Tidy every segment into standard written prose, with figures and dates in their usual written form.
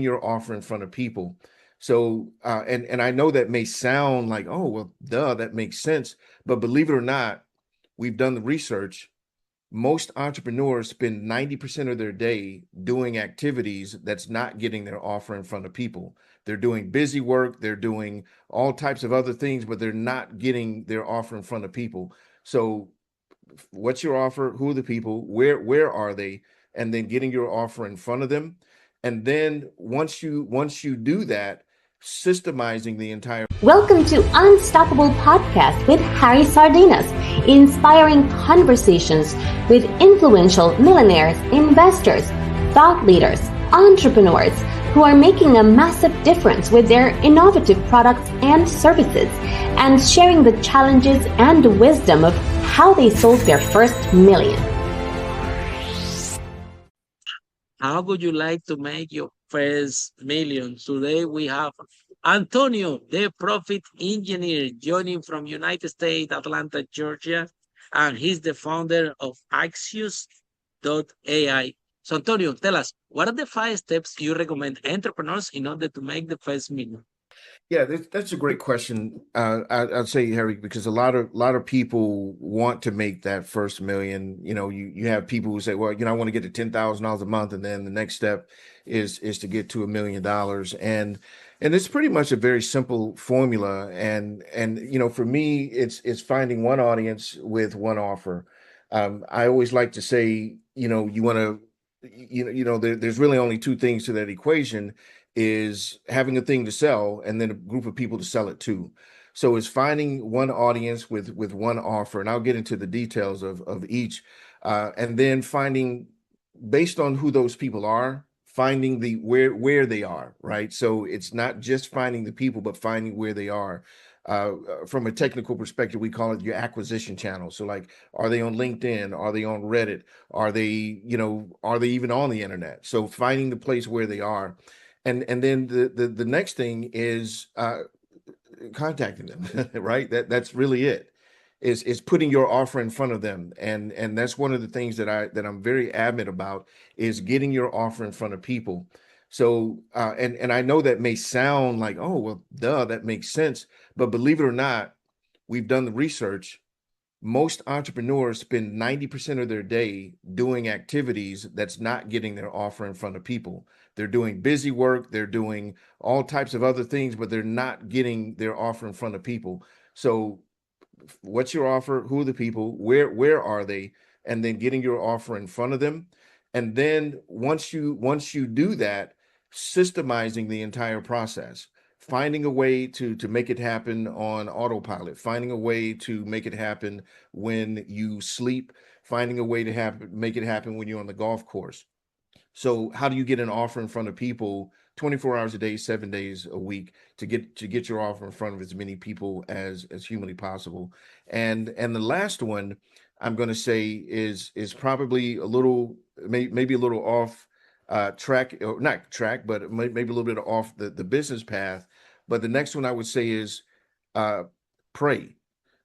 your offer in front of people. So, and I know that may sound like, oh, well, duh, that makes sense. But believe it or not, we've done the research. Most entrepreneurs spend 90% of their day doing activities that's not getting their offer in front of people. They're doing busy work, they're doing all types of other things, but they're not getting their offer in front of people. So what's your offer? Who are the people? Where are they? And then getting your offer in front of them. And then once you do that, systemizing the entire. Welcome to Unstoppable Podcast with Harry Sardinas, inspiring conversations with influential millionaires, investors, thought leaders, entrepreneurs who are making a massive difference with their innovative products and services, and sharing the challenges and wisdom of how they sold their first million. How would you like to make your first million? Today we have Antonio, the profit engineer, joining from United States, Atlanta, Georgia, and he's the founder of Aixios.ai. So Antonio, tell us, what are the 5 steps you recommend entrepreneurs in order to make the first million? Yeah, that's a great question. I'd say, Harry, because a lot of people want to make that first million. You have people who say, well, I want to get to $10,000 a month, and then the next step is to get to $1 million. And it's pretty much a very simple formula. And for me, it's finding one audience with one offer. I always like to say, you want to, there's really only 2 things to that equation, is having a thing to sell and then a group of people to sell it to. So it's finding one audience with one offer, and I'll get into the details of each, and then finding, based on who those people are, finding the where they are, right? So it's not just finding the people, but finding where they are. From a technical perspective, we call it your acquisition channel. So like, are they on LinkedIn? Are they on Reddit? Are they even on the internet? So finding the place where they are. And then the next thing is contacting them, right? That's really it. Is putting your offer in front of them, and that's one of the things that I'm very adamant about, is getting your offer in front of people. So and I know that may sound like, oh, well, duh, that makes sense, but believe it or not, we've done the research. Most entrepreneurs spend 90% of their day doing activities that's not getting their offer in front of people. They're doing busy work, they're doing all types of other things, but they're not getting their offer in front of people. So what's your offer? Who are the people? Where are they? And then getting your offer in front of them. And then once you do that, systemizing the entire process, finding a way to make it happen on autopilot, finding a way to make it happen when you sleep, finding a way to make it happen when you're on the golf course. So how do you get an offer in front of people 24 hours a day, 7 days a week, to get your offer in front of as many people as humanly possible? And the last one I'm going to say is probably a little, maybe a little off track, or not track, but maybe a little bit off the business path. But the next one I would say is pray,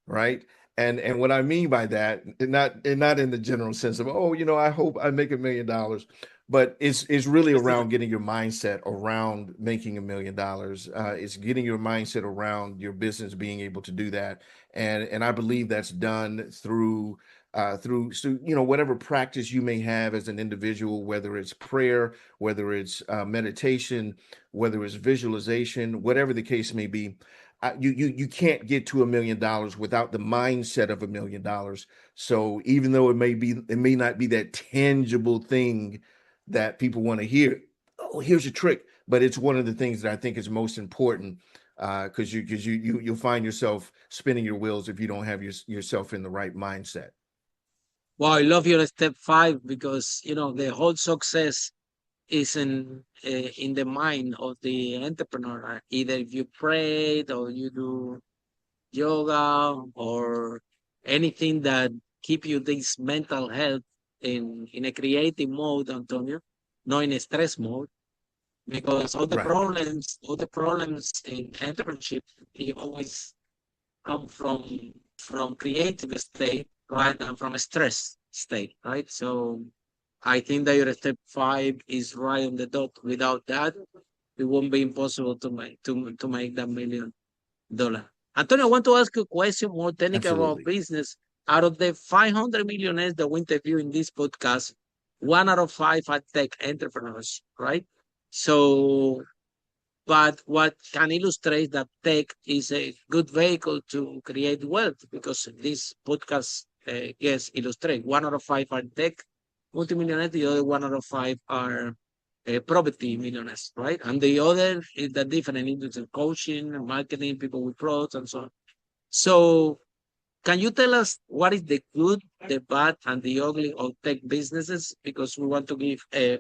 right? And what I mean by that, not in the general sense of, oh, I hope I make $1 million, but it's really around getting your mindset around making $1 million. It's getting your mindset around your business being able to do that, and I believe that's done through whatever practice you may have as an individual, whether it's prayer, whether it's meditation, whether it's visualization, whatever the case may be. You can't get to $1 million without the mindset of $1 million. So even though it may not be that tangible thing that people want to hear, oh, here's a trick, but it's one of the things that I think is most important, because you'll find yourself spinning your wheels if you don't have yourself in the right mindset. Wow, I love your step 5, because the whole success is in the mind of the entrepreneur. Either if you pray, or you do yoga, or anything that keep you this mental health in a creative mode, Antonio, not in a stress mode, because all the Right. problems in entrepreneurship, they always come from creative state, right, and from a stress state, right? So I think that your step 5 is right on the dot. Without that, it won't be impossible to make that $1 million. Antonio, I want to ask you a question more technical about Absolutely. business. Out of the 500 millionaires that we interview in this podcast, 1 out of 5 are tech entrepreneurs, right? So, but what can illustrate that tech is a good vehicle to create wealth, because this podcast guests illustrate 1 out of 5 are tech multimillionaires, the other 1 out of 5 are property millionaires, right? And the other is the different industry, coaching, marketing, people with products, and so on. So, can you tell us what is the good, the bad, and the ugly of tech businesses? Because we want to give a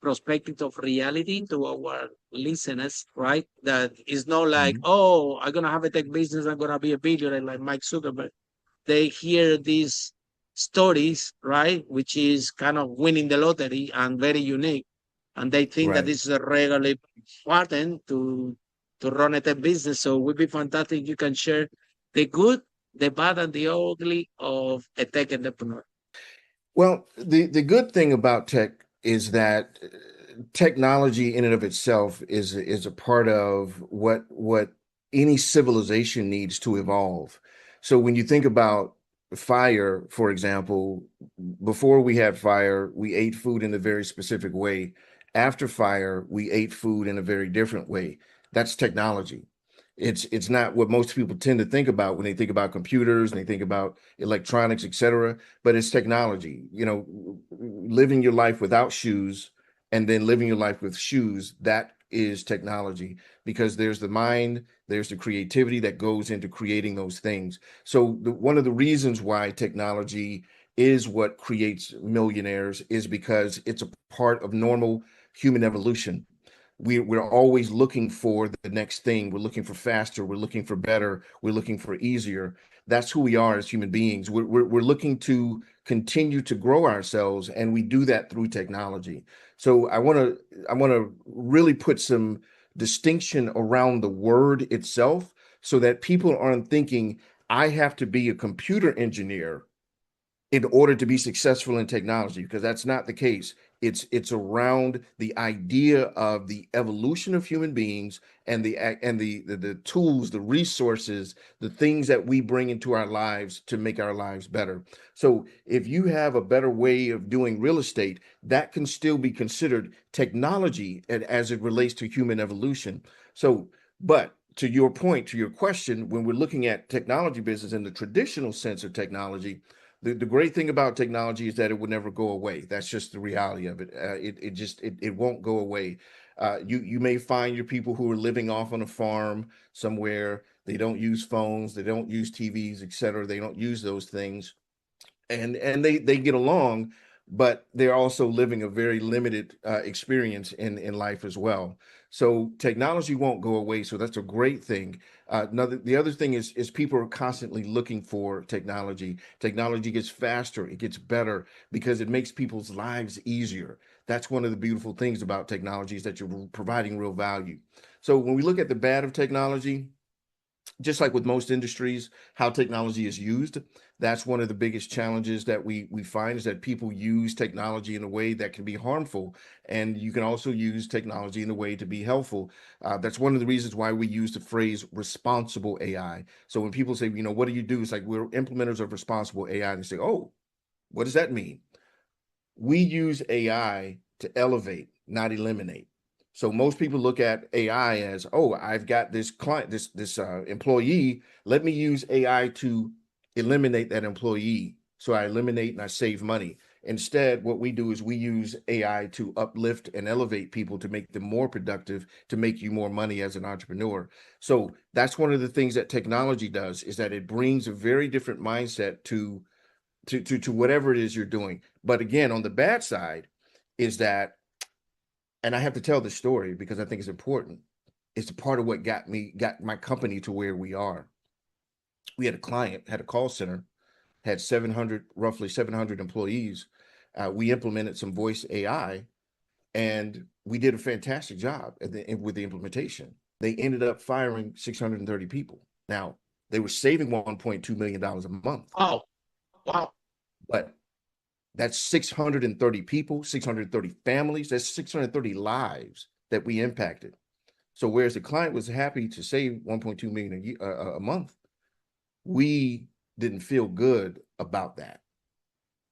perspective of reality to our listeners, right? That is not like, Mhm. oh, I'm gonna have a tech business, I'm gonna be a billionaire like Mike Zuckerberg. They hear these stories, right? Which is kind of winning the lottery and very unique. And they think that Right. this is a regularly pattern to run a tech business. So it would be fantastic if you can share the good, the bad, and the ugly of a tech entrepreneur. Well, the good thing about tech is that technology in and of itself is a part of what any civilization needs to evolve. So when you think about fire, for example, before we had fire, we ate food in a very specific way. After fire, we ate food in a very different way. That's technology. It's not what most people tend to think about when they think about computers and they think about electronics, etc. But it's technology. You know, living your life without shoes and then living your life with shoes, that is technology, because there's the mind, there's the creativity that goes into creating those things. So one of the reasons why technology is what creates millionaires is because it's a part of normal human evolution. We're always looking for the next thing. We're looking for faster. We're looking for better. We're looking for easier. That's who we are as human beings. We're looking to continue to grow ourselves, and we do that through technology. So I want to really put some distinction around the word itself, so that people aren't thinking I have to be a computer engineer in order to be successful in technology, because that's not the case. It's around the idea of the evolution of human beings and the tools, the resources, the things that we bring into our lives to make our lives better. So if you have a better way of doing real estate, that can still be considered technology as it relates to human evolution. So, but to your point, to your question, when we're looking at technology business in the traditional sense of technology, the great thing about technology is that it would never go away. That's just the reality of it. It won't go away. You may find your people who are living off on a farm somewhere. They don't use phones. They don't use TVs, etc. They don't use those things, and they get along, but they're also living a very limited experience in life as well. So technology won't go away. So that's a great thing. The other thing is people are constantly looking for technology. Technology gets faster, it gets better because it makes people's lives easier. That's one of the beautiful things about technology, is that you're providing real value. So when we look at the bad of technology, just like with most industries, how technology is used, that's one of the biggest challenges that we find, is that people use technology in a way that can be harmful, and you can also use technology in a way to be helpful. That's one of the reasons why we use the phrase responsible AI. So when people say, what do you do? It's like, we're implementers of responsible AI. And they say, oh, what does that mean? We use AI to elevate, not eliminate. So most people look at AI as, oh, I've got this client, this employee. Let me use AI to eliminate that employee. So I eliminate and I save money. Instead, what we do is we use AI to uplift and elevate people, to make them more productive, to make you more money as an entrepreneur. So that's one of the things that technology does, is that it brings a very different mindset to whatever it is you're doing. But again, on the bad side is that, and I have to tell this story because I think it's important. It's a part of what got my company to where we are. We had a client, had a call center, had roughly 700 employees. We implemented some voice AI, and we did a fantastic job with the implementation. They ended up firing 630 people. Now, they were saving $1.2 million a month, Wow. Wow. but That's 630 people, 630 families, that's 630 lives that we impacted. So whereas the client was happy to save 1.2 million a year, a month, we didn't feel good about that.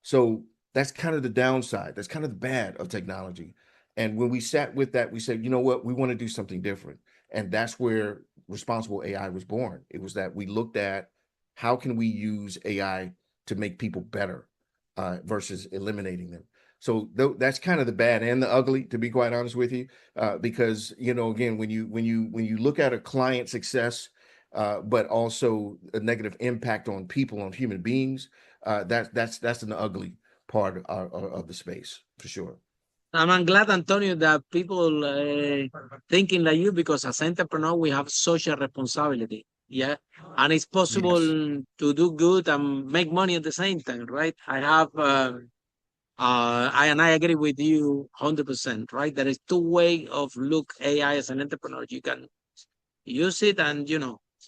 So that's kind of the downside. That's kind of the bad of technology. And when we sat with that, we said, you know what, we want to do something different. And that's where responsible AI was born. It was that we looked at how can we use AI to make people better versus eliminating them. So that's kind of the bad and the ugly, to be quite honest with you, because again, when you look at a client success, but also a negative impact on people, on human beings, that's an ugly part of the space for sure. I'm glad, Antonio, that people thinking like you, because as entrepreneur we have social responsibility. Yeah, and it's possible Yes. to do good and make money at the same time, right? I agree with you 100%, right? There is two way of look AI as an entrepreneur. You can use it and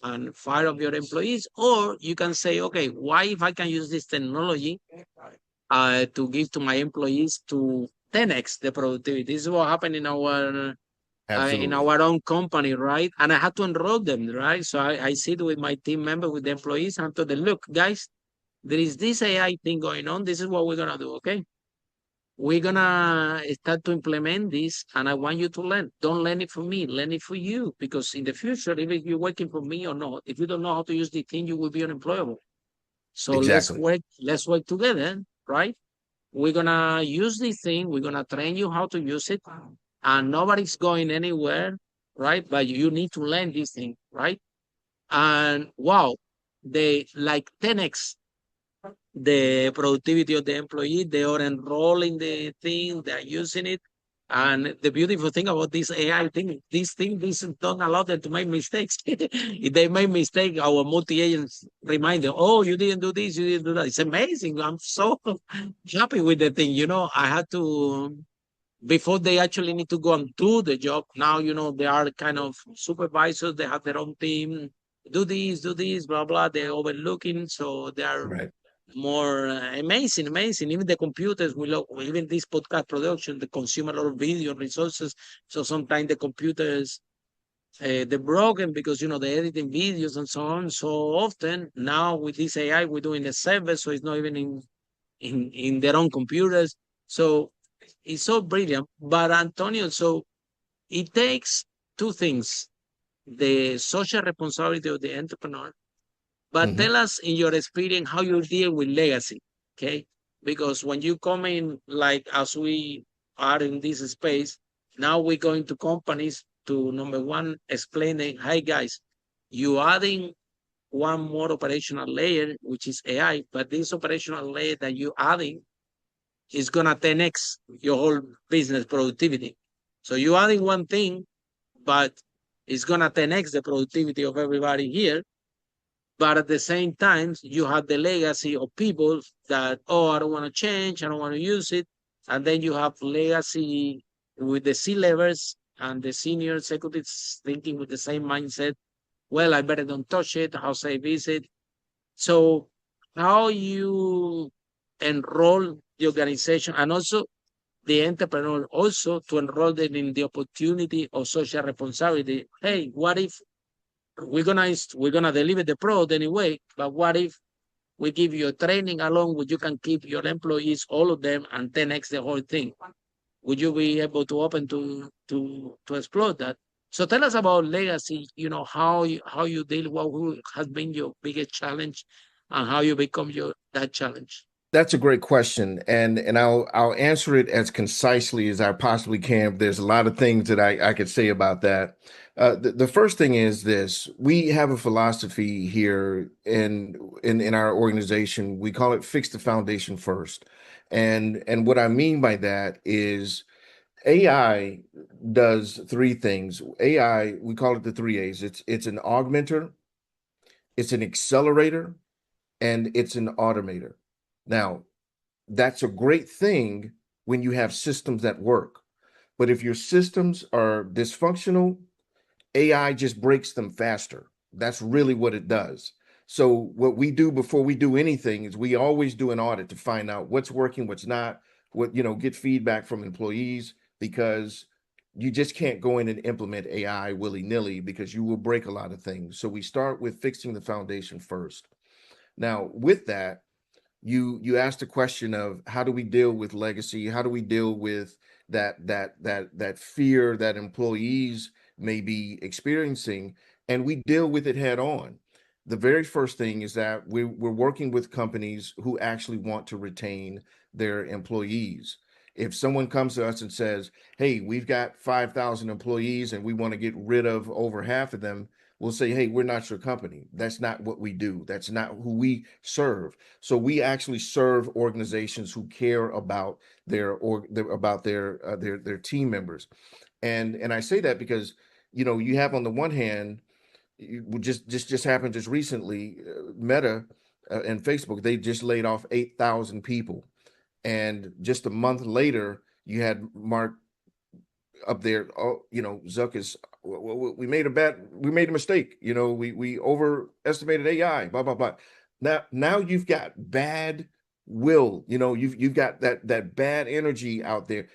and fire up your employees, or you can say, okay, why if I can use this technology to give to my employees to 10x the productivity. This is what happened in Absolutely. our own company, right? And I had to enroll them, right? So I sit with my team member, with the employees, and told them, look, guys, there is this AI thing going on. This is what we're gonna do, okay? We're gonna start to implement this, and I want you to learn. Don't learn it from me, learn it for you. Because in the future, even if you're working for me or not, if you don't know how to use the thing, you will be unemployable. So Exactly. let's work together, right? We're gonna use this thing, we're gonna train you how to use it, and nobody's going anywhere, right? But you need to learn this thing, right? And wow, they like 10x the productivity of the employee. They are enrolling the thing, they're using it. And the beautiful thing about this AI thing, this don't allow them to make mistakes. If they make mistake, our multi-agents remind them, oh, you didn't do this, you didn't do that. It's amazing. I'm so happy with the thing. I had to, before they actually need to go and do the job, now, they are kind of supervisors, they have their own team, do this, blah, blah. They're overlooking. So they are Right. more amazing. Even the computers even this podcast production, they consume a lot of video resources. So sometimes the computers they're broken because they're editing videos and so on. So often now with this AI, we're doing a server, so it's not even in their own computers. So it's so brilliant. But Antonio, so it takes two things: the social responsibility of the entrepreneur. But Hmm. tell us, in your experience, how you deal with legacy, okay? Because when you come in, like as we are in this space, now we're going to companies to, number one, explaining, hey guys, you adding one more operational layer, which is AI, but this operational layer that you adding is gonna 10x your whole business productivity. So you adding one thing, but it's gonna 10x the productivity of everybody here. But at the same time, you have the legacy of people that, oh, I don't want to change, I don't want to use it. And then you have legacy with the C-levels and the senior executives thinking with the same mindset. Well, I better don't touch it. How safe is it? So how you enroll the organization, and also the entrepreneur also to enroll them in the opportunity of social responsibility. Hey, what if we're gonna deliver the product anyway, but what if we give you a training along which you can keep your employees, all of them, and 10x the whole thing? Would you be able to open to explore that? So tell us about legacy, how you deal, who has been your biggest challenge, and how you become that challenge. That's a great question, and I'll answer it as concisely as I possibly can. There's a lot of things that I could say about that. The first thing is this: we have a philosophy here in our organization. We call it "fix the foundation first," and what I mean by that is AI does three things. AI, we call it the three A's. It's an augmenter, it's an accelerator, and it's an automator. Now, that's a great thing when you have systems that work. But if your systems are dysfunctional, AI just breaks them faster. That's really what it does. So what we do before we do anything is we always do an audit to find out what's working, what's not, get feedback from employees, because you just can't go in and implement AI willy-nilly, because you will break a lot of things. So we start with fixing the foundation first. Now, with that, you asked the question of how do we deal with legacy? How do we deal with that fear that employees may be experiencing? And we deal with it head on. The very first thing is that we're working with companies who actually want to retain their employees. If someone comes to us and says, hey, we've got 5,000 employees and we want to get rid of over half of them, we'll say, hey, we're not your company. That's not what we do. That's not who we serve. So we actually serve organizations who care about their team members. And I say that because, you have on the one hand, just happened just recently, Meta and Facebook, they just laid off 8,000 people. And just a month later, you had Mark up there, Zuck is, we made a mistake. We overestimated AI, blah, blah, blah. Now you've got bad will, you've got that bad energy out there.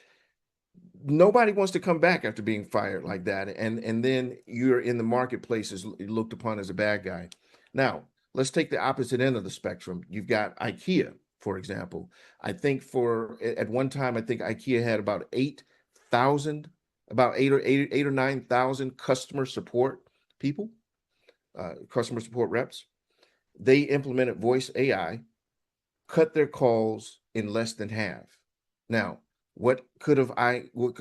Nobody wants to come back after being fired like that. And then you're in the marketplace as looked upon as a bad guy. Now, let's take the opposite end of the spectrum. You've got IKEA, for example. I think at one time, I think IKEA had about 8,000, about 8 or 9,000 customer support people, customer support reps. They implemented voice AI, cut their calls in less than half. Now, what could have IKEA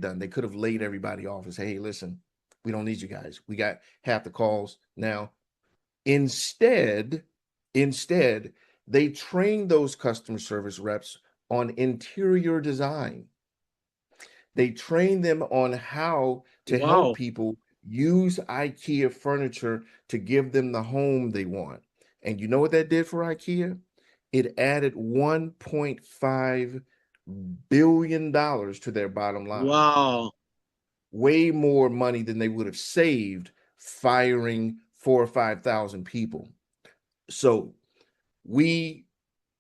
done? They could have laid everybody off and say, hey, listen, we don't need you guys. We got half the calls now. Instead, they trained those customer service reps on interior design. They train them on how to help people use IKEA furniture to give them the home they want. And you know what that did for IKEA? It added $1.5 billion to their bottom line. Wow. Way more money than they would have saved firing 4,000 or 5,000 people. So we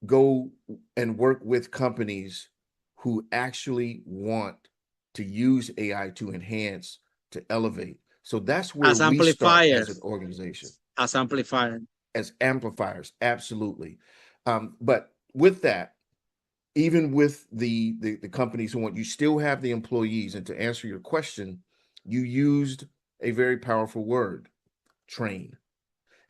go and work with companies who actually want to use AI to enhance, to elevate. So that's where we start as an organization. As amplifiers, absolutely. But with that, even with the companies who want, you still have the employees. And to answer your question, you used a very powerful word, train.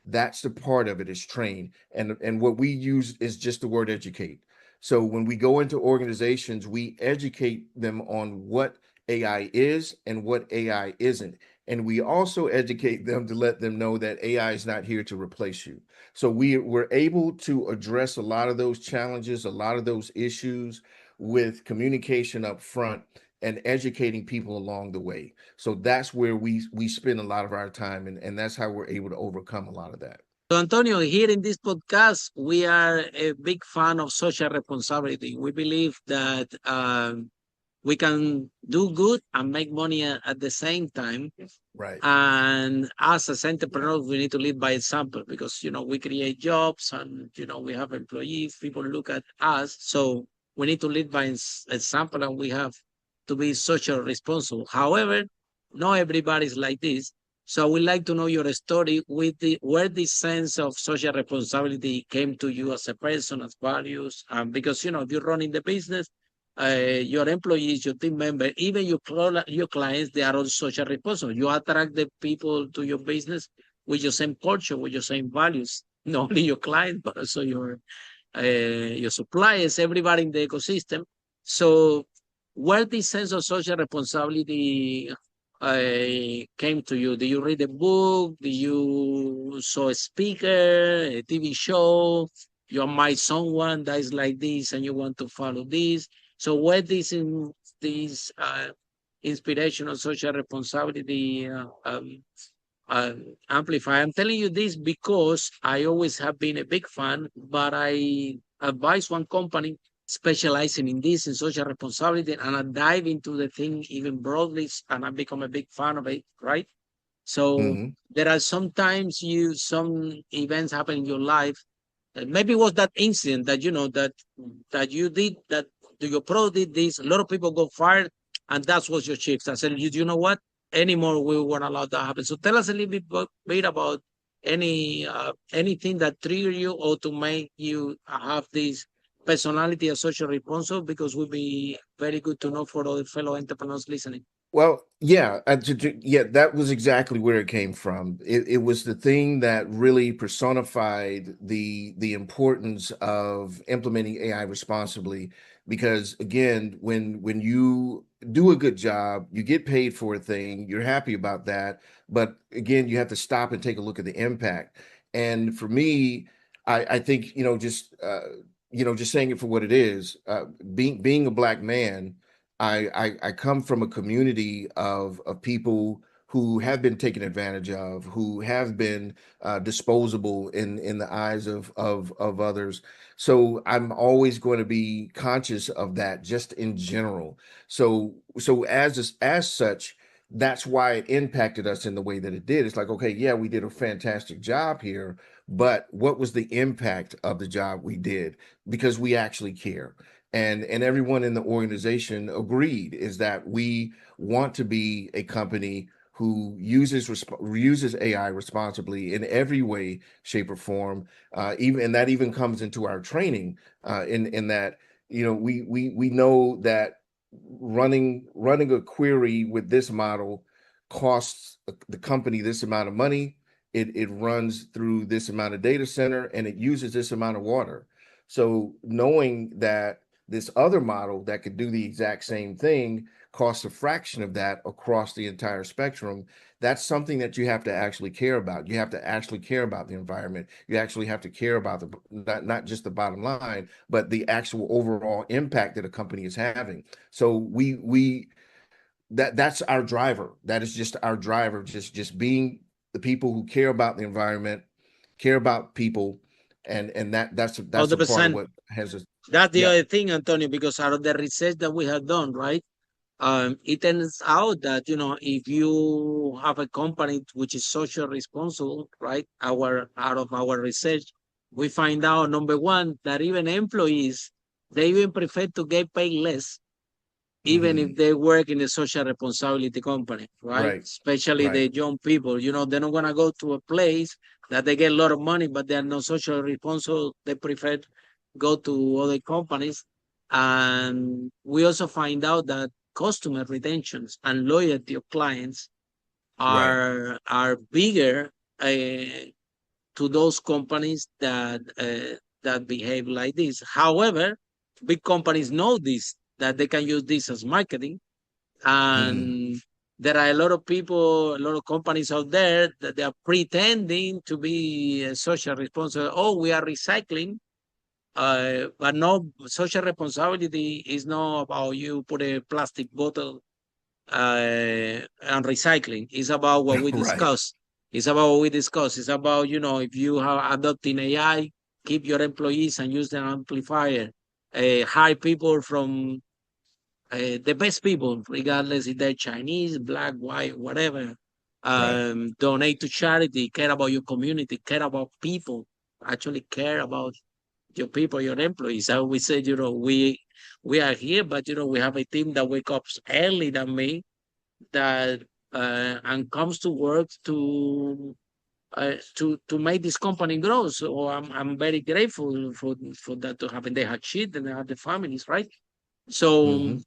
That's the part of it, is train. And what we use is just the word educate. So when we go into organizations, we educate them on what AI is and what AI isn't. And we also educate them to let them know that AI is not here to replace you. So we're able to address a lot of those challenges, a lot of those issues with communication up front and educating people along the way. So that's where we spend a lot of our time, and that's how we're able to overcome a lot of that. So Antonio, here in this podcast, we are a big fan of social responsibility. We believe that we can do good and make money at the same time. Right. And as entrepreneurs, we need to lead by example, because, we create jobs and, we have employees, people look at us. So we need to lead by example, and we have to be socially responsible. However, not everybody's like this. So I would like to know your story with where this sense of social responsibility came to you as a person, as values, because, if you're running the business, your employees, your team members, even your clients, they are all social responsible. You attract the people to your business with your same culture, with your same values, not only your clients, but also your suppliers, everybody in the ecosystem. So where this sense of social responsibility came to you? Did you read a book? Did you saw a speaker, a TV show? You admire someone that is like this and you want to follow this? So where this inspirational social responsibility amplify? I'm telling you this because I always have been a big fan, but I advise one company specializing in this, in social responsibility, and I dive into the thing even broadly, and I become a big fan of it, right? So Mhm. there are sometimes some events happen in your life. Maybe it was that incident that that you did that your pro did this. A lot of people got fired, and that was your chips. I said, you know what? Anymore, we won't allow that to happen. So tell us a little bit about anything that trigger you or to make you have this personality and social responsible, because would be very good to know for all the fellow entrepreneurs listening. Well, yeah, yeah, that was exactly where it came from. It was the thing that really personified the importance of implementing AI responsibly. Because again, when you do a good job, you get paid for a thing, you're happy about that. But again, you have to stop and take a look at the impact. And for me, I think just saying it for what it is, being a black man. I come from a community of people who have been taken advantage of, who have been disposable in the eyes of others. So I'm always going to be conscious of that, just in general. So as such, that's why it impacted us in the way that it did. It's like, okay, yeah, we did a fantastic job here, but what was the impact of the job we did? Because we actually care, and everyone in the organization agreed, is that we want to be a company who uses AI responsibly in every way, shape, or form. Even and that even comes into our training. In that, we know that running a query with this model costs the company this amount of money. It runs through this amount of data center, and it uses this amount of water. So knowing that this other model that could do the exact same thing costs a fraction of that across the entire spectrum, that's something that you have to actually care about. You have to actually care about the environment. You actually have to care about not just the bottom line, but the actual overall impact that a company is having. So that's our driver. That is just our driver, just being the people who care about the environment, care about people, and that's a part of 100%. what has us. That's the Yeah. other thing, Antonio, because out of the research that we have done, right? It turns out that, if you have a company which is social responsible, right? Out of our research, we find out, number one, that even employees, they even prefer to get paid less, even if Hmm. they work in a social responsibility company, right? Right. Especially Right. the young people, they're not gonna go to a place that they get a lot of money, but they're not social responsible. They prefer to go to other companies. And we also find out that customer retentions and loyalty of clients Right. are bigger to those companies that behave like this. However, big companies know this, that they can use this as marketing, Hmm. and there are a lot of people, a lot of companies out there that they are pretending to be social responsible. Oh, we are recycling, but no, social responsibility is not about you put a plastic bottle and recycling. It's about what we Right. discuss. It's about what we discuss. It's about, if you have adopting AI, keep your employees and use the amplifier. Hire people from the best people, regardless if they're Chinese, black, white, whatever. Right. Donate to charity, care about your community, care about people, actually care about your people, your employees. How we said, we are here, but we have a team that wakes up early than me, that and comes to work to make this company grow. So I'm very grateful for that to happen. They had children, they had the families, right? So Hmm.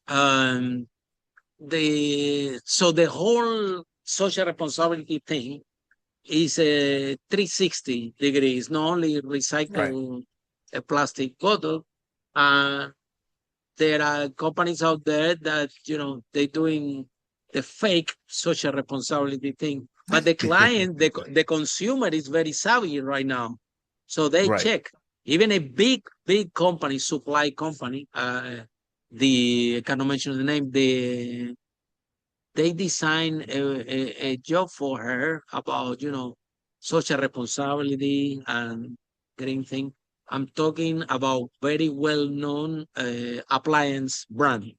um the whole social responsibility thing is a 360 degrees, not only Right. recycle a plastic bottle. uh there are companies out there that they're doing the fake social responsibility thing, but the client, the consumer is very savvy right now, so they Right. check. Even a big company, supply company, the I cannot mention the name, they design a job for her about social responsibility and green thing. I'm talking about very well known appliance brand.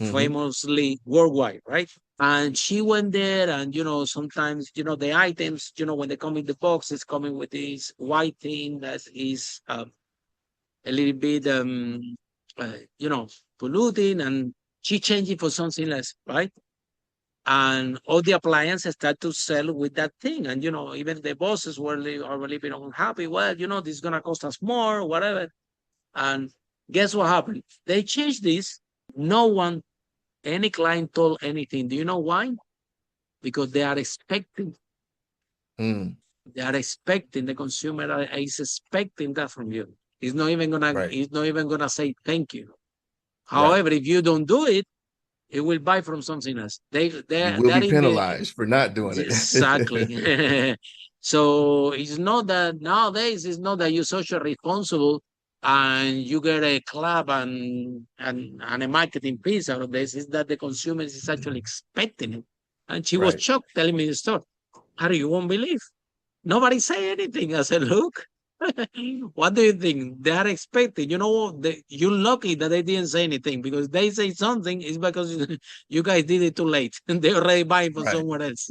famously worldwide, right? And she went there, and sometimes the items, when they come in the box, it's coming with this white thing that is a little bit polluting, and she changed it for something less, right? And all the appliances start to sell with that thing, and even the bosses are a little bit unhappy. Well, this is gonna cost us more, whatever. And guess what happened? They changed this. No one, any client told anything. Do you know why? Because they are expecting. Mm. They are expecting, the consumer is expecting that from you. He's not even gonna. Right. He's not even gonna say thank you. Right. However, if you don't do it, he will buy from something else. You will That be in the penalized for not doing it. exactly. So it's not that nowadays. It's not that you're social responsible and you get a club and a marketing piece out of this. Is that the consumer is actually expecting it. And she was Right. shocked telling me the story. Harry, you won't believe. Nobody say anything. I said, look, what do you think? They are expecting. You're lucky that they didn't say anything, because they say something, it's because you guys did it too late and they're already buying from Right. somewhere else.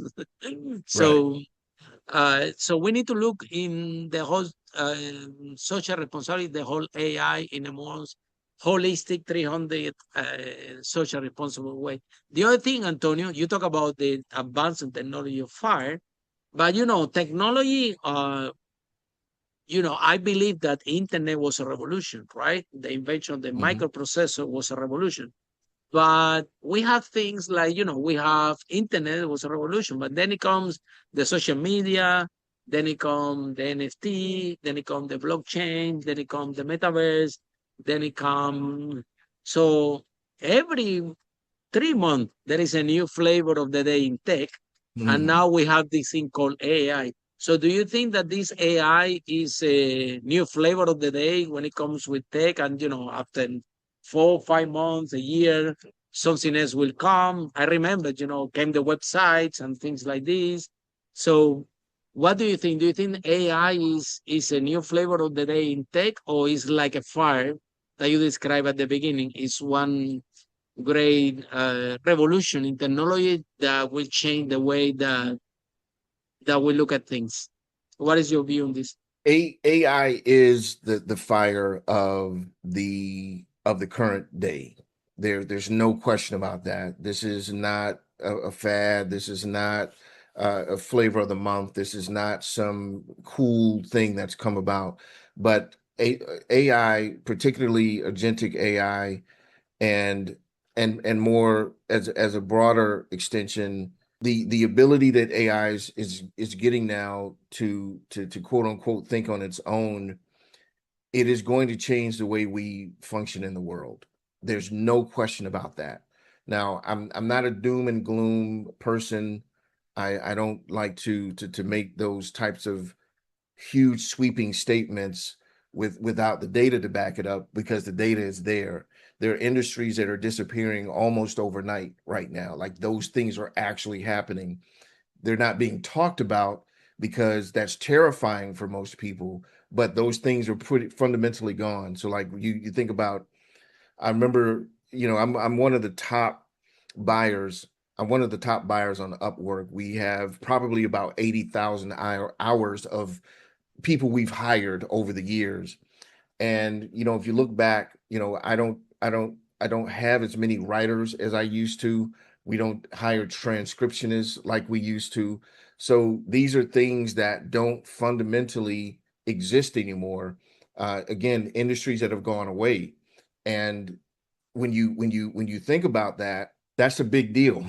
Right. So we need to look in the whole social responsibility, the whole AI in a more holistic 300 social responsible way. The other thing, Antonio, you talk about the advanced technology of fire, but technology, I believe that internet was a revolution, right? The invention of the Hmm. microprocessor was a revolution. But we have things like, we have internet was a revolution, but then it comes the social media, then it comes the NFT, then it comes the blockchain, then it comes the metaverse, then it comes. So every 3 months, there is a new flavor of the day in tech. And Hmm. now we have this thing called AI. So do you think that this AI is a new flavor of the day when it comes with tech? And, after 4 5 months, a year, something else will come. I remember, came the websites and things like this. So what do you think? Do you think AI is a new flavor of the day in tech, or is like a fire that you described at the beginning? Is one great revolution in technology that will change the way that we look at things. What is your view on this? AI is the fire of the current day. There's no question about that. This is not a fad. This is not a flavor of the month. This is not some cool thing that's come about. But AI, particularly agentic AI, and and more as a broader extension, the ability that AI is getting now to quote unquote think on its own, it is going to change the way we function in the world. There's no question about that. Now, I'm not a doom and gloom person. I don't like to make those types of huge sweeping statements without the data to back it up, because the data is there. There are industries that are disappearing almost overnight right now. Like, those things are actually happening. They're not being talked about because that's terrifying for most people, but those things are pretty fundamentally gone. So like you think about, I remember, I'm one of the top buyers. I'm one of the top buyers on Upwork. We have probably about 80,000 hours of people we've hired over the years. And if you look back, I don't have as many writers as I used to. We don't hire transcriptionists like we used to. So these are things that don't fundamentally exist anymore. Again, industries that have gone away. And when you think about that, that's a big deal.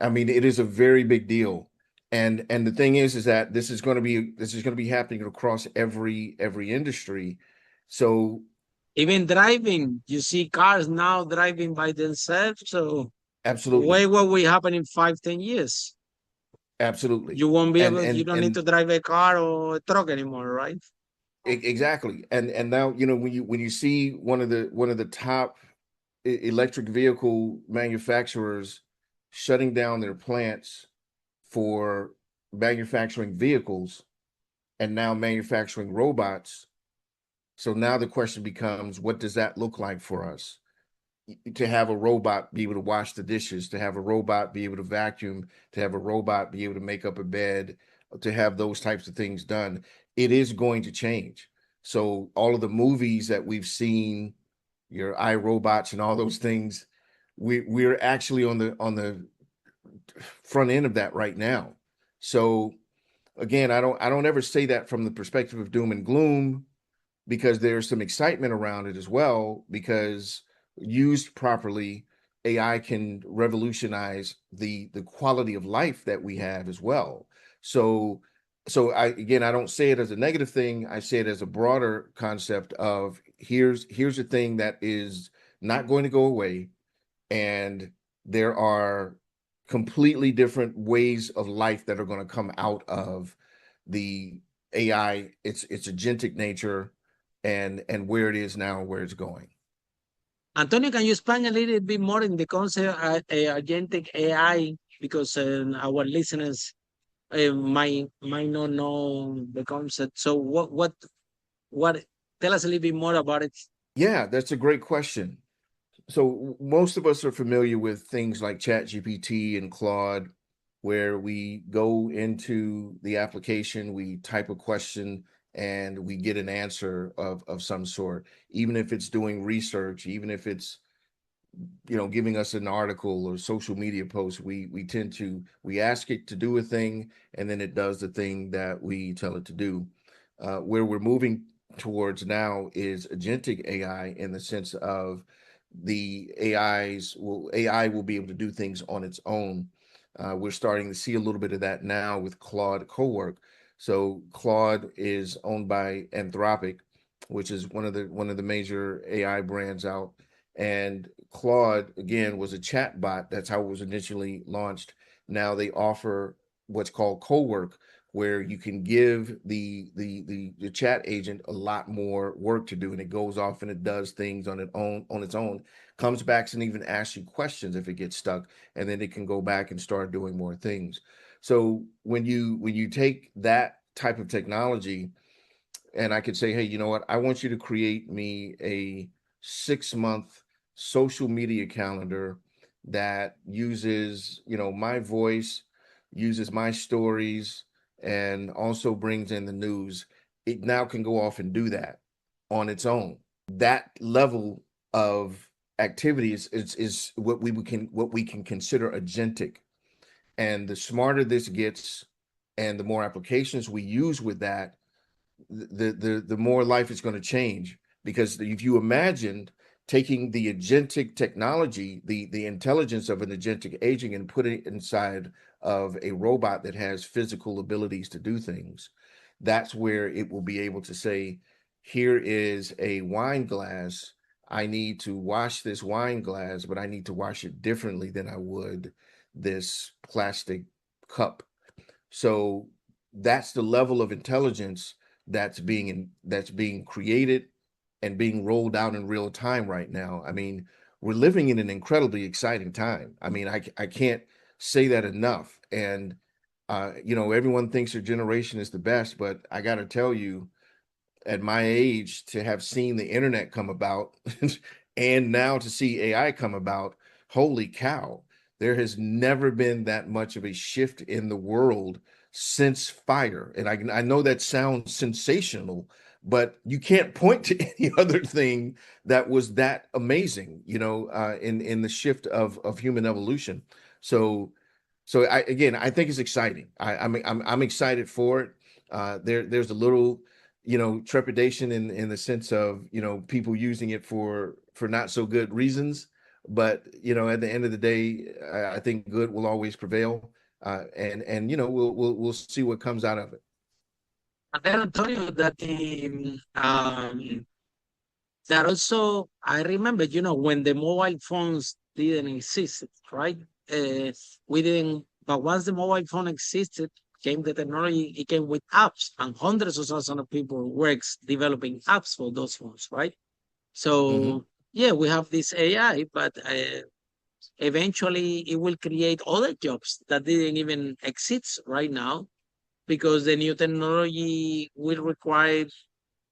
I mean, it is a very big deal. And the thing is that this is going to be happening across every industry. So Even driving, you see cars now driving by themselves. So absolutely, wait, what will happen in 5 10 years? absolutely. You won't be And able. You and don't need and to drive a car or a truck anymore, right? exactly. And now, when you see one of the top electric vehicle manufacturers shutting down their plants for manufacturing vehicles and now manufacturing robots. So now the question becomes, what does that look like for us? to have a robot be able to wash the dishes, to have a robot be able to vacuum, to have a robot be able to make up a bed, to have those types of things done, it is going to change. So all of the movies that we've seen, your iRobots and all those things, we're actually on the front end of that right now. So again, I don't ever say that from the perspective of doom and gloom, because there's some excitement around it as well, because used properly, AI can revolutionize the quality of life that we have as well. So I don't say it as a negative thing. I say it as a broader concept of here's a thing that is not going to go away, and there are completely different ways of life that are going to come out of the AI, its agentic nature, and where it is now, where it's going. Antonio, can you expand a little bit more in the concept agentic AI? Because our listeners might not know the concept. So what? Tell us a little bit more about it. Yeah, that's a great question. So most of us are familiar with things like ChatGPT and Claude, where we go into the application, we type a question, and we get an answer of some sort, even if it's doing research, even if it's giving us an article or social media post. We ask it to do a thing, and then it does the thing that we tell it to do. Where we're moving towards now is agentic AI, in the sense of the AI will be able to do things on its own. We're starting to see a little bit of that now with Claude Cowork. So Claude is owned by Anthropic, which is one of the major AI brands out. And Claude, again, was a chat bot. That's how it was initially launched. Now they offer what's called Cowork, where you can give the chat agent a lot more work to do, and it goes off and it does things on its own, comes back and even asks you questions if it gets stuck, and then it can go back and start doing more things. So when you take that type of technology, and I could say, hey, you know what, I want you to create me a 6-month social media calendar that uses my voice, uses my stories, and also brings in the news, it now can go off and do that on its own. That level of activity is what we can consider agentic. And the smarter this gets, and the more applications we use with that, the more life is going to change. Because if you imagined taking the agentic technology, the intelligence of an agentic agent, and put it inside of a robot that has physical abilities to do things, that's where it will be able to say, here is a wine glass. I need to wash this wine glass, but I need to wash it differently than I would this plastic cup. So that's the level of intelligence that's being created and being rolled out in real time right now. I mean, we're living in an incredibly exciting time. I mean, I can't say that enough. And everyone thinks their generation is the best, but I got to tell you, at my age, to have seen the internet come about and now to see AI come about, holy cow, there has never been that much of a shift in the world since fire. And I know that sounds sensational, but you can't point to any other thing that was that amazing, in the shift of human evolution. So I think it's exciting. I'm excited for it. There's a little trepidation in the sense of people using it for not so good reasons, but at the end of the day, I think good will always prevail, and we'll see what comes out of it. And then I told you that that also, I remember, when the mobile phones didn't exist, right? We didn't, but once the mobile phone existed, came the technology, it came with apps, and hundreds of thousands of people works developing apps for those phones, right? So yeah, we have this AI, but eventually it will create other jobs that didn't even exist right now, because the new technology will require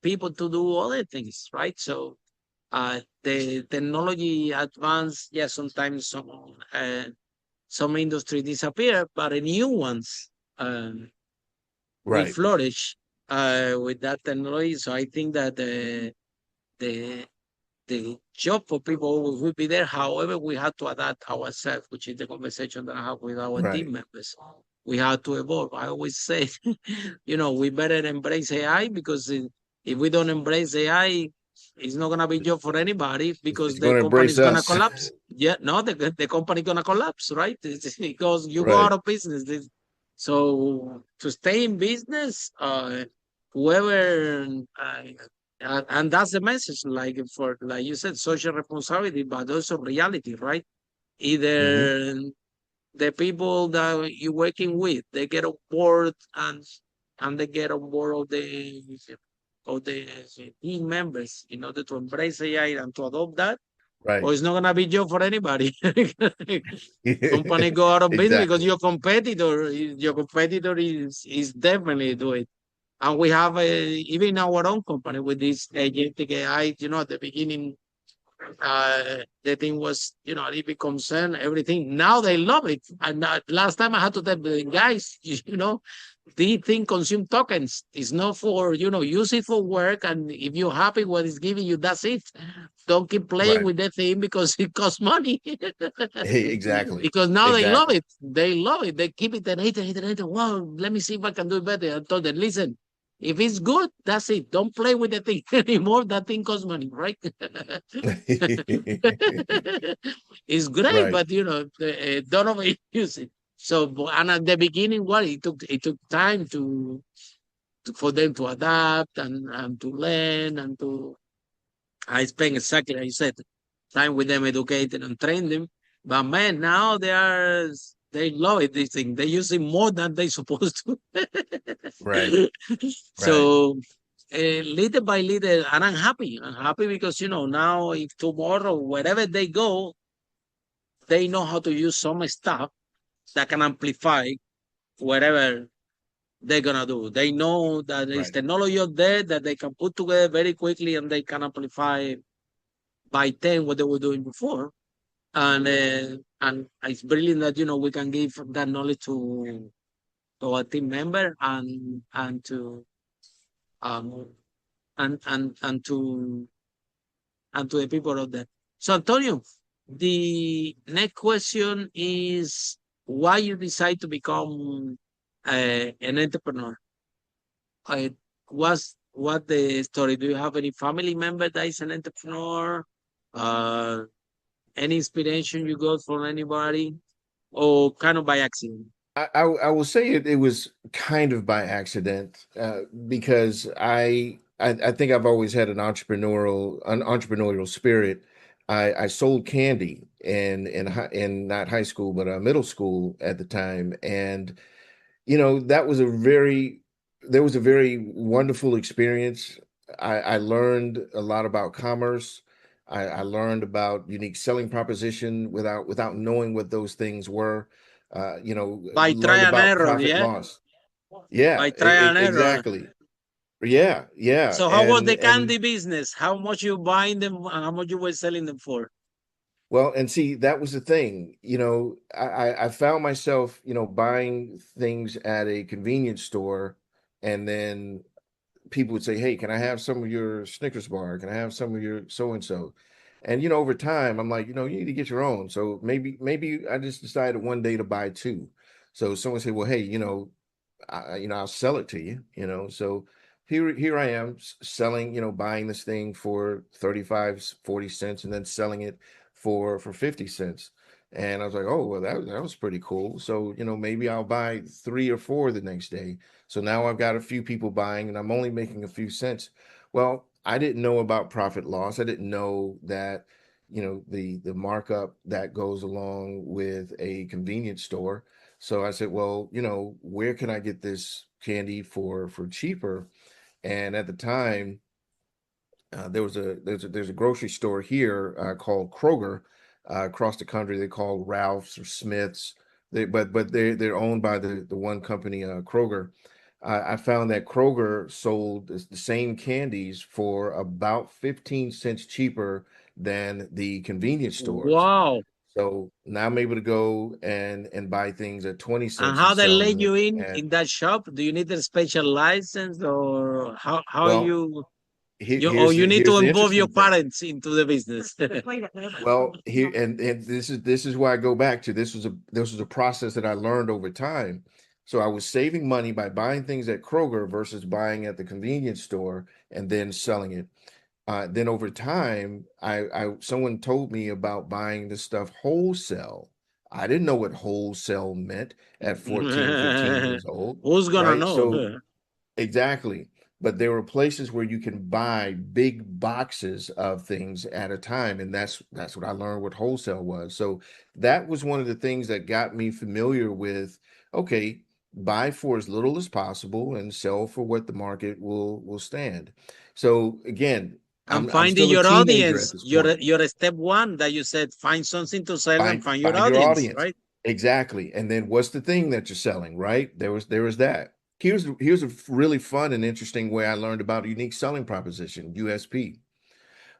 people to do other things, right? So The technology advance, yes, sometimes some industry disappear, but new ones will Right. flourish with that technology. So I think that the the job for people will be there. However, we have to adapt ourselves, which is the conversation that I have with our Right. team members. We have to evolve. I always say, we better embrace AI, because if we don't embrace AI, it's not gonna be job for anybody, because It's the going to company embrace is gonna us. collapse. Yeah, no, the company gonna collapse, right? Because you go out Right. of business. So to stay in business, whoever and that's the message, like for, like you said, social responsibility, but also reality, right? Hmm. Either the people that you're working with, they get on board, and they get on board of the team members in order to embrace AI and to adopt that, Right. or it's not gonna be job for anybody. Company go out of business because Exactly. your competitor is definitely doing it. And we have even our own company with this agentic AI. At the beginning, the thing was, a little bit concerned, everything. Now they love it. And last time I had to tell the guys, this thing consume tokens. It's not for, use it for work. And if you're happy what it's giving you, that's it. Don't keep playing Right. with the thing because it costs money. Exactly. Because now they love Exactly. it. They love it. They keep it and hate it, hate it, hate it. Wow, let me see if I can do it better. I told them, listen, if it's good, that's it. Don't play with the thing anymore. That thing costs money, right? It's great, Right. but don't overuse it. So, and at the beginning, it took time for them to adapt and to learn and to. I spent exactly as you said, time with them, educating and train them. But man, now they love it. This thing they use it more than they supposed to. Right. Right. So little by little, and I'm happy. I'm happy because now, if tomorrow wherever they go, they know how to use some stuff that can amplify whatever they're gonna do. They know that there's Right. technology out there that they can put together very quickly, and they can amplify by 10 what they were doing before. And it's brilliant that we can give that knowledge to our team member, and to um and to the people out there. So Antonio, the next question is why you decide to become an entrepreneur. Uh, what the story? Do you have any family member that is an entrepreneur? Uh, any inspiration you got from anybody, or kind of by accident? I will say it was kind of by accident, because I think I've always had an entrepreneurial spirit. I sold candy in not high school, but middle school at the time. And that was a very wonderful experience. I learned a lot about commerce. I learned about unique selling proposition without knowing what those things were. By try Learned and about error, profit yeah. loss. Yeah, By try and error. exactly. Yeah, yeah. So how was And the candy business? How much you buying them and how much you were selling them for? well, and see, that was the thing. I found myself, buying things at a convenience store, and then people would say, "Hey, can I have some of your Snickers bar? Can I have some of your so and so?" And over time, I'm like, you need to get your own. So maybe I just decided one day to buy two. So someone said, "Well, hey, I'll sell it to you." So here I am selling, buying this thing for 35, 40 cents, and then selling it for 50 cents. And I was like, oh, well, that was pretty cool. So, maybe I'll buy three or four the next day. So now I've got a few people buying, and I'm only making a few cents. Well, I didn't know about profit loss. I didn't know that, the markup that goes along with a convenience store. So I said, well, where can I get this candy for cheaper? And at the time, there's a grocery store here called Kroger. Across the country, they call Ralph's or Smith's. But they're owned by the one company, Kroger. I found that Kroger sold the same candies for about 15 cents cheaper than the convenience stores. Wow. So now I'm able to go and buy things at 20 And cents and how they let selling you it in at, that shop? Do you need a special license, or how well, you you need to here's the involve your interesting thing. parents into the business? Well, here and this is why I go back to this was a process that I learned over time. So I was saving money by buying things at Kroger versus buying at the convenience store and then selling it. Then over time, I someone told me about buying this stuff wholesale. I didn't know what wholesale meant at 14, 15 years old, Who's gonna right? So know? exactly. But there were places where you can buy big boxes of things at a time, and that's what I learned what wholesale was. So that was one of the things that got me familiar with, okay, buy for as little as possible and sell for what the market will stand. So again, And I'm finding still a your teenager at audience, this point. your step one that you said, find something to sell and find your Find your audience, audience. right? Exactly. And then what's the thing that you're selling, right? There was that. Here's a really fun and interesting way I learned about a unique selling proposition, USP.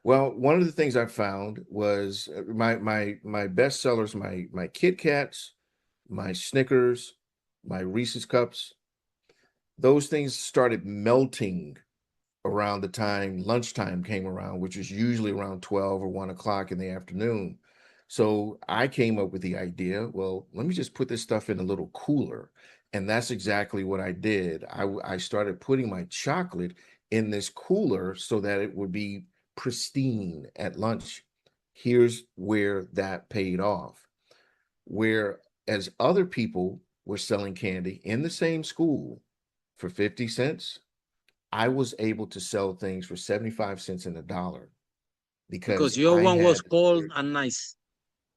Well, one of the things I found was my best sellers, my Kit Kats, my Snickers, my Reese's cups, those things started melting around the time lunchtime came around, which is usually around 12 or 1 o'clock in the afternoon. So I came up with the idea, well, let me just put this stuff in a little cooler. And that's exactly what I did. I started putting my chocolate in this cooler so that it would be pristine at lunch. Here's where that paid off. Whereas other people were selling candy in the same school for 50 cents, I was able to sell things for 75 cents and a dollar Because because your I one was had cold and nice.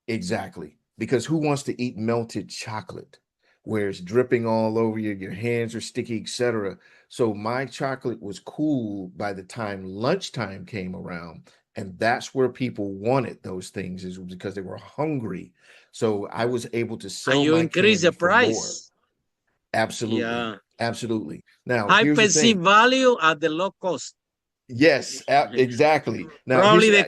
exactly. Because who wants to eat melted chocolate where it's dripping all over you, your hands are sticky, etc. So my chocolate was cool by the time lunchtime came around. And that's where people wanted those things, is because they were hungry. So I was able to And sell you my increase candy the for more. price. Absolutely. Yeah. Absolutely. Now, High here's the perceived thing. value at the low cost. Yes, exactly. Now, Probably I the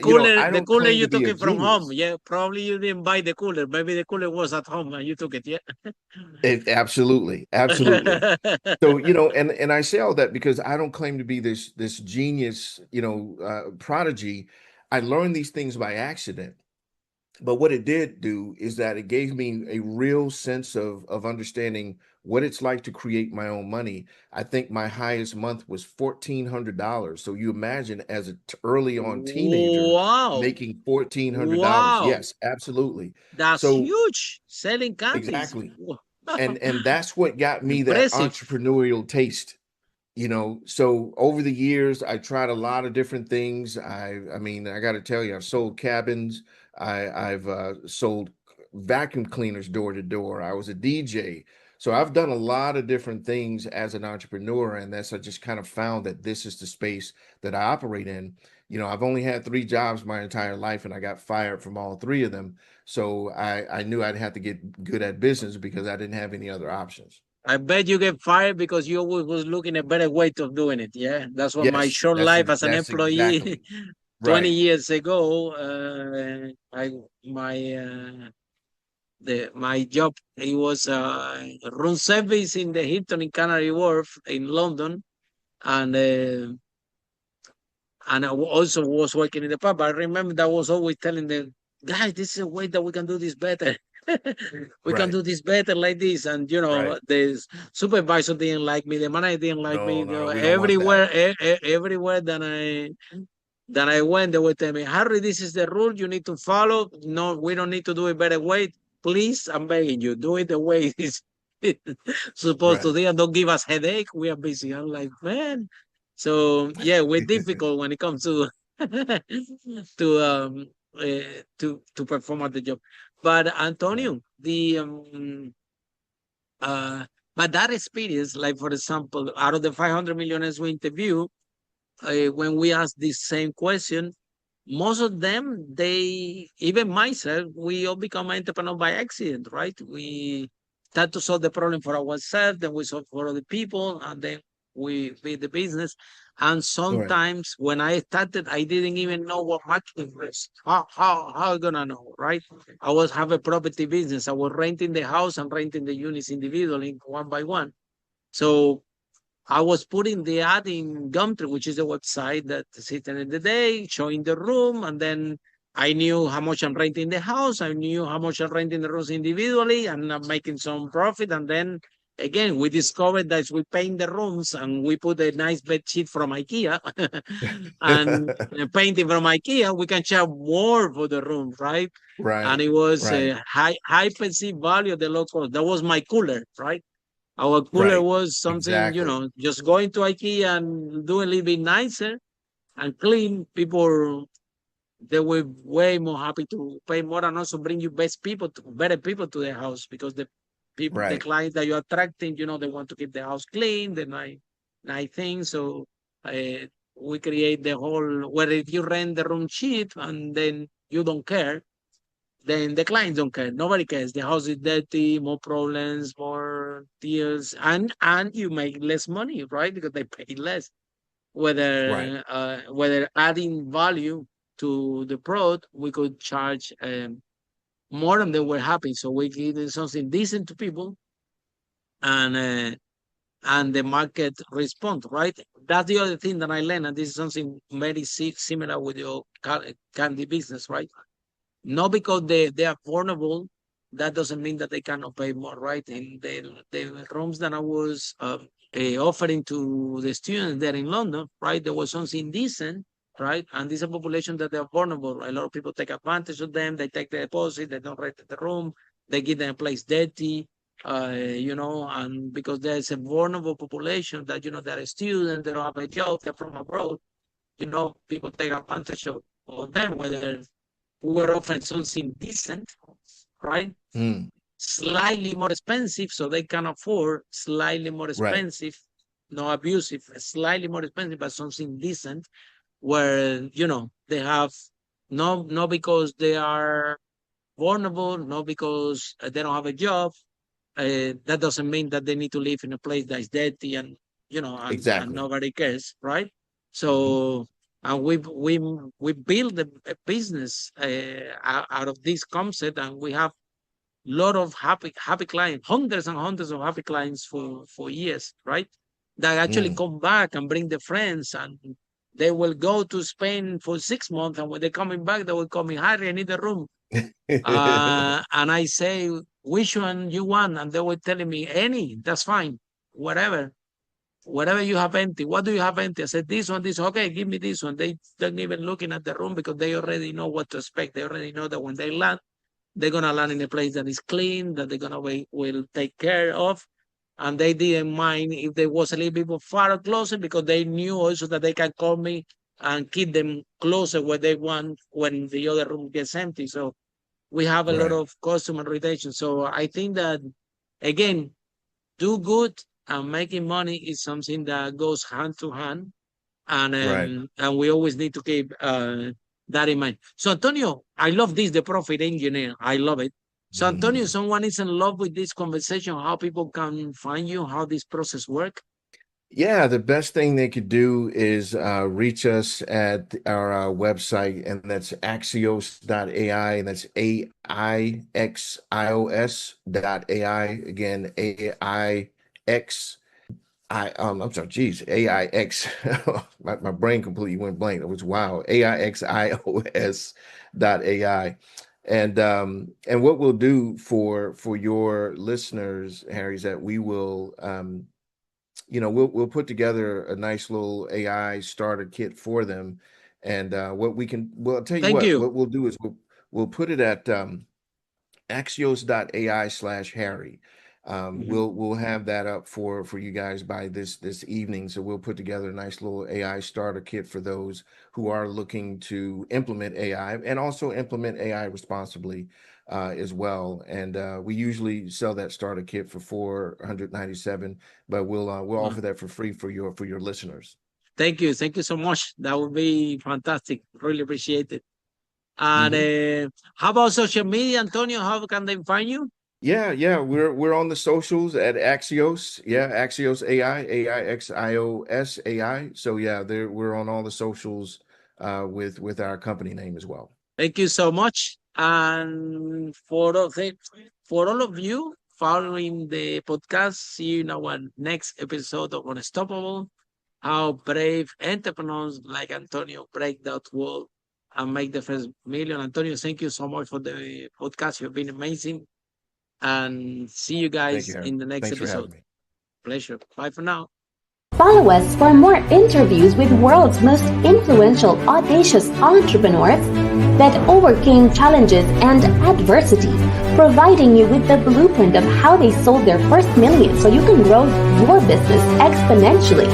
don't cooler claim you to be took a it from home. genius. Yeah, probably you didn't buy the cooler. Maybe the cooler was at home and you took it. Yeah. Absolutely, absolutely. So, and I say all that because I don't claim to be this genius, prodigy. I learned these things by accident. But what it did do is that it gave me a real sense of understanding what it's like to create my own money. I think my highest month was $1,400. So you imagine as a early on teenager Wow. making $1,400. Wow. Yes, absolutely. That's So huge. Selling candies. exactly. And that's what got me that Impressive. entrepreneurial taste. So over the years I tried a lot of different things. I mean, I got to tell you, I've sold cabins. I've sold vacuum cleaners door to door. I was a DJ. So I've done a lot of different things as an entrepreneur, and I just kind of found that this is the space that I operate in. I've only had 3 jobs my entire life, and I got fired from all 3 of them. So I knew I'd have to get good at business because I didn't have any other options. I bet you get fired because you always was looking a better way of doing it. Yeah. That's what my Yes, short life as an that's employee exactly 20 right. years ago, I my my job, it was room service in the Hilton in Canary Wharf in London, and I also was working in the pub. I remember that I was always telling them, guys, this is a way that we can do this better. We can Right. do this better like this. And Right. the supervisor didn't like me, the manager didn't like me. No, no, no, we don't want that. Everywhere that I went, they would tell me, Harry, this is the rule you need to follow. No, we don't need to do it better way. Please, I'm begging you, do it the way it's supposed to Right. do, and don't give us headache. We are busy. I'm like, man. So yeah, we're difficult when it comes to to to perform at the job. But Right. Antonio, the but that experience, like for example, out of the 500 millionaires we interview, when we ask this same question, most of them, they, even myself, we all become entrepreneur by accident, right? start to solve the problem for ourselves, then we solve for other people, and then we build the business. And sometimes when I started, I didn't even know what marketing was. How I gonna know, right? I was have a property business. I was renting the house and renting the units individually, one by one. So I was putting the ad in Gumtree, which is a website that sits in the day, showing the room, and then I knew how much I'm renting the house. I knew how much I'm renting the rooms individually, and I'm making some profit. And then again, we discovered that we paint the rooms and we put a nice bed sheet from IKEA and painting from IKEA, we can charge more for the room, right? And Right. it was Right. a high perceived value of the low cost. That was my cooler, right? Our cooler Right. was something, Exactly. just going to IKEA and doing a little bit nicer and clean. People, they were way more happy to pay more and also bring you better people to the house, because the people, the Right. clients that you're attracting, they want to keep the house clean, the nice things. So we create the whole, where if you rent the room cheap and then you don't care, then the clients don't care. Nobody cares. The house is dirty, more problems, more tears, and you make less money, right? Because they pay less. Right. Whether adding value to the product, we could charge more than they were happy. So we give something decent to people, and the market respond, right? That's the other thing that I learned, and this is something very similar with your candy business, right? Not because they are vulnerable, that doesn't mean that they cannot pay more, right? In the rooms that I was offering to the students there in London, right, there was something decent, right? And this is a population that they are vulnerable. Right? A lot of people take advantage of them. They take the deposit. They don't rent the room. They give them a place dirty, and because there's a vulnerable population that, they're a student, they don't have a job, they're from abroad, people take advantage of them, whether we were offering something decent, right? Mm. Slightly more expensive, so they can afford slightly more Right. expensive, no abusive, slightly more expensive, but something decent, where they have not because they are vulnerable, not because they don't have a job. That doesn't mean that they need to live in a place that is dirty and and Exactly. nobody cares, right? Hmm. So, and we build a business out of this concept, and we have a lot of happy clients, hundreds and hundreds of happy clients for years, right? That actually Mm. come back and bring their friends, and they will go to Spain for 6 months, and when they're coming back, they will call me, Harry, I need a room. And I say, which one you want? And they were telling me, any, that's fine, whatever, whatever you have empty. What do you have empty? I said, this one, this. Okay, give me this one. They don't even looking at the room because they already know what to expect. They already know that when they land, they're gonna land in a place that is clean, that they're gonna will take care of. And they didn't mind if they was a little bit more far or closer, because they knew also that they can call me and keep them closer where they want when the other room gets empty. So we have a lot Right. of customer retention. So I think that, again, do good and making money is something that goes hand to hand, and Right. we always need to keep that in mind. So Antonio, I love this, the profit engineer. I love it. So Antonio, Mhm. someone is in love with this conversation, how people can find you, how this process work. Yeah, the best thing they could do is reach us at our website, and that's Axios.ai, and that's AIXIOS.ai. Again, AIX. I'm sorry, geez, AIX. My brain completely went blank. It was wow. AIXIOS.ai. And what we'll do for your listeners, Harry, is that we will we'll put together a nice little AI starter kit for them. And well, I'll tell you Thank you. what we'll do is we'll put it at axios.ai/Harry. Mhm. We'll have that up for you guys by this evening. So we'll put together a nice little AI starter kit for those who are looking to implement AI and also implement AI responsibly as well. And we usually sell that starter kit for 497, but we'll Wow. offer that for free for your listeners. Thank you. Thank you so much. That would be fantastic. Really appreciate it. And Hmm. how about social media, Antonio? How can they find you? Yeah, we're on the socials at Axios. Yeah, Axios AI, AIXIOS AI. So yeah, we're on all the socials with our company name as well. Thank you so much. And for all of you following the podcast, see you in our next episode of Unstoppable. How brave entrepreneurs like Antonio break that wall and make the first million. Antonio, thank you so much for the podcast. You've been amazing. And see you Thank you, guys Harry. in the next Thanks for episode. having me. Pleasure. Bye for now. Follow us for more interviews with world's most influential, audacious entrepreneurs that overcame challenges and adversity, providing you with the blueprint of how they sold their first million so you can grow your business exponentially.